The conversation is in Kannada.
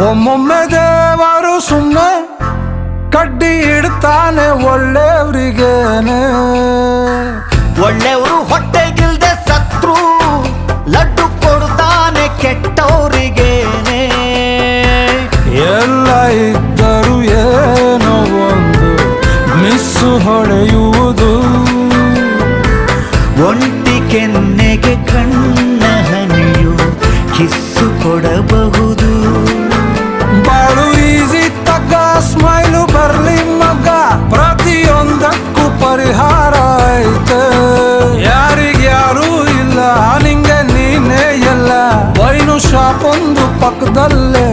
ಒಮ್ಮೊಮ್ಮೆ ದೇವರು ಸುಮ್ಮನೆ ಕಡ್ಡಿ ಇಡ್ತಾನೆ ಒಳ್ಳೆಯವ್ರಿಗೇನೆ. ಒಳ್ಳೆಯವರು ಹೊಟ್ಟೆಗಿಲ್ದೆ ಸತ್ರು ಲಡ್ಡು ಕೊಡ್ತಾನೆ ಕೆಟ್ಟವರಿಗೇನೆ. ಎಲ್ಲ ಇದ್ದರೂ ಏನೋ ಒಂದು ಮಿಸ್ಸು ಹೊಳೆಯುವುದು. ಒಂಟಿ ಕೆನ್ನೆಗೆ ಕಣ್ಣ ಹನಿಯು ಕಿಸ್ಸು ಕೊಡಬಹುದು. ಬಾಳು ಈಸಿ ತಗ್ಗ, ಸ್ಮೈಲು ಬರ್ಲಿ ಮಗ, ಪ್ರತಿಯೊಂದಕ್ಕೂ ಪರಿಹಾರ ಐತೆ. ಯಾರಿಗ್ಯಾರೂ ಇಲ್ಲ, ನಿಂಗೆ ನೀನೇ ಎಲ್ಲ. ವೈನು ಶಾಪ್ ಒಂದು ಪಕ್ಕದಲ್ಲೇ